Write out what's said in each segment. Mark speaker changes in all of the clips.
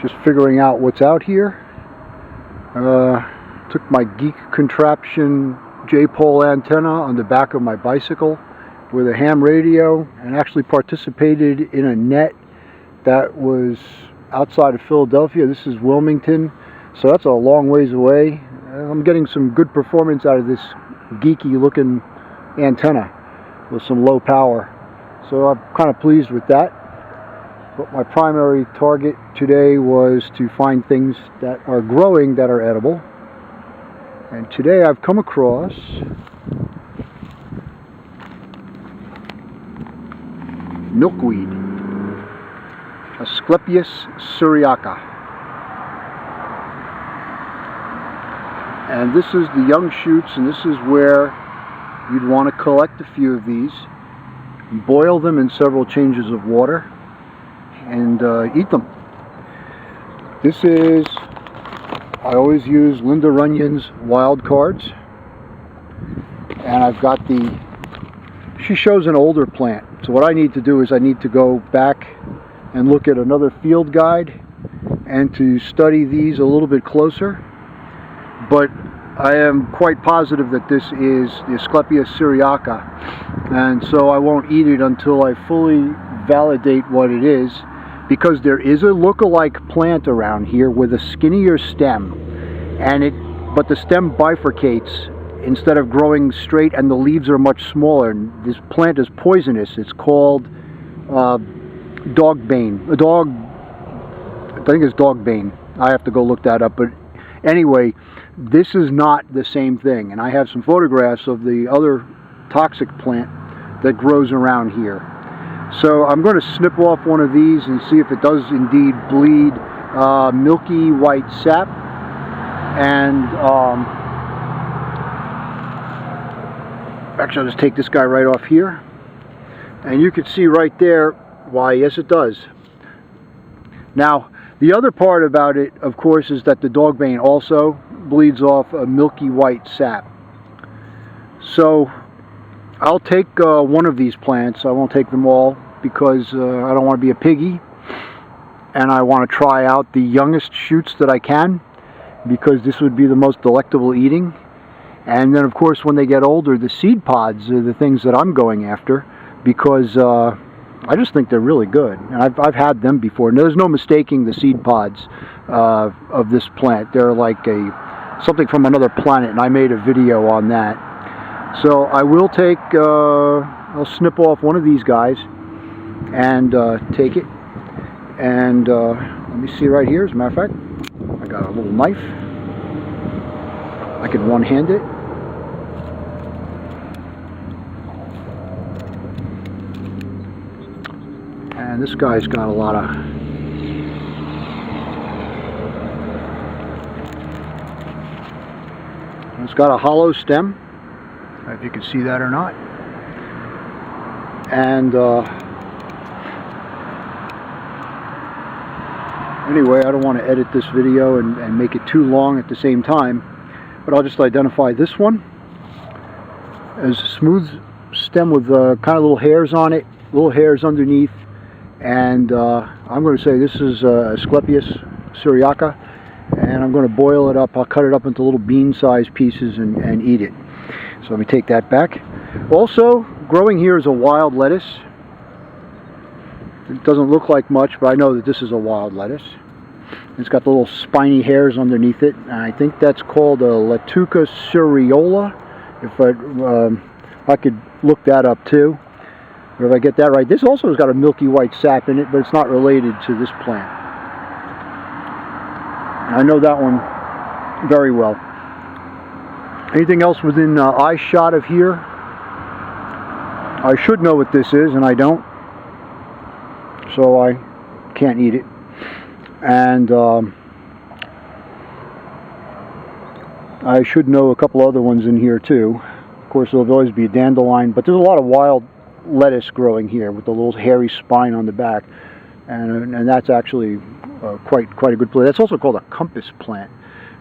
Speaker 1: Just figuring out what's out here. Took my Geek Contraption J-pole antenna on the back of my bicycle with a ham radio and actually participated in a net that was outside of Philadelphia. This is Wilmington, so that's a long ways away. I'm getting some good performance out of this geeky looking antenna with some low power, so I'm kind of pleased with that. But my primary target today was to find things that are growing that are edible. And today I've come across milkweed, Asclepias syriaca. And this is the young shoots, and this is where you'd want to collect a few of these, boil them in several changes of water, and eat them. This is, I always use Linda Runyon's wild cards, and I've got she shows an older plant. So what I need to do is I need to go back and look at another field guide and to study these a little bit closer. But I am quite positive that this is the Asclepias syriaca, and so I won't eat it until I fully validate what it is, because there is a look-alike plant around here with a skinnier stem, but the stem bifurcates instead of growing straight, and the leaves are much smaller. And this plant is poisonous. It's called Dogbane. I think it's Dogbane. I have to go look that up, but anyway, this is not the same thing, and I have some photographs of the other toxic plant that grows around here. So I'm going to snip off one of these and see if it does indeed bleed milky white sap. And actually I'll just take this guy right off here, and you can see right there why, yes, it does. Now the other part about it, of course, is that the Dogbane also bleeds off a milky white sap. So I'll take one of these plants. I won't take them all, because I don't want to be a piggy, and I want to try out the youngest shoots that I can, because this would be the most delectable eating. And then of course when they get older, the seed pods are the things that I'm going after, because I just think they're really good, and I've had them before. And there's no mistaking the seed pods of this plant. They're like something from another planet, and I made a video on that. So I will take, I'll snip off one of these guys and take it. And let me see right here, as a matter of fact, I got a little knife. I can one-hand it. And this guy's got a lot of it's got a hollow stem, I don't know if you can see that or not. And anyway, I don't want to edit this video and make it too long at the same time, but I'll just identify this one as a smooth stem with kind of little hairs on it, little hairs underneath. And I'm going to say this is Asclepias syriaca, and I'm going to boil it up. I'll cut it up into little bean-sized pieces and eat it. So let me take that back. Also, growing here is a wild lettuce. It doesn't look like much, but I know that this is a wild lettuce. It's got the little spiny hairs underneath it, and I think that's called a Latuca cereola. If I could look that up too. But if I get that right, this also has got a milky white sap in it, but it's not related to this plant. I know that one very well. Anything else within eye shot of here? I should know what this is, and I don't, so I can't eat it. And I should know a couple other ones in here too. Of course, there'll always be a dandelion, but there's a lot of wild lettuce growing here with the little hairy spine on the back, and that's actually quite a good plant. That's also called a compass plant.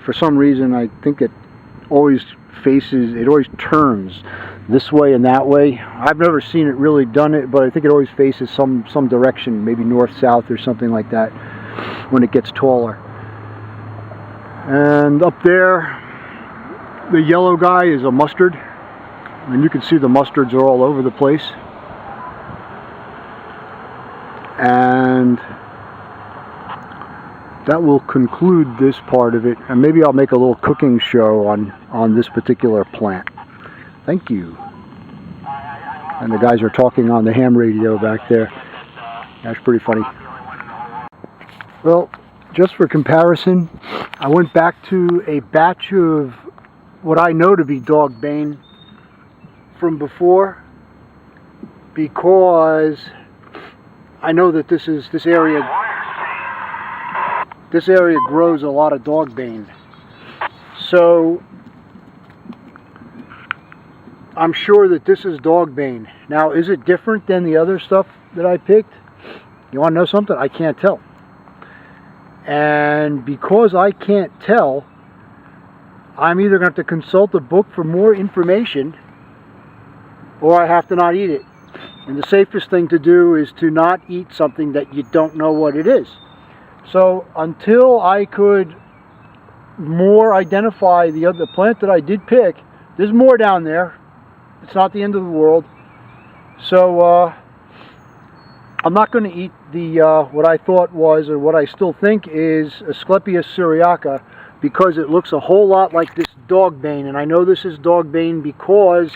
Speaker 1: For some reason, I think it always turns this way and that way. I've never seen it really done it, but I think it always faces some direction, maybe north, south, or something like that. when it gets taller. And up there, the yellow guy is a mustard, and you can see the mustards are all over the place. And that will conclude this part of it, and maybe I'll make a little cooking show on this particular plant. Thank you. And the guys are talking on the ham radio back there. That's pretty funny. Well, just for comparison, I went back to a batch of what I know to be Dogbane from before, because I know that this area grows a lot of Dogbane. So I'm sure that this is Dogbane. Now, is it different than the other stuff that I picked? You want to know something? I can't tell. And because I can't tell, I'm either going to have to consult a book for more information, or I have to not eat it. And the safest thing to do is to not eat something that you don't know what it is. So until I could more identify the other plant that I did pick, there's more down there. It's not the end of the world. So I'm not going to eat the what I thought was, or what I still think is, Asclepias syriaca, because it looks a whole lot like this Dogbane. And I know this is Dogbane because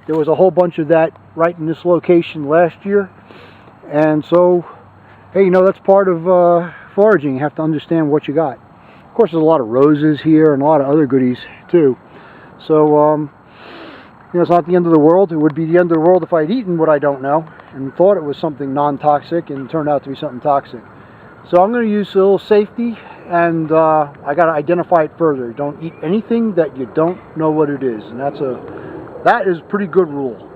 Speaker 1: there was a whole bunch of that right in this location last year. And so, hey, you know, that's part of foraging. You have to understand what you got. Of course, there's a lot of roses here and a lot of other goodies too. So, you know, it's not the end of the world. It would be the end of the world if I'd eaten what I don't know and thought it was something non-toxic and it turned out to be something toxic. So I'm going to use a little safety, and I got to identify it further. Don't eat anything that you don't know what it is, and that is a pretty good rule.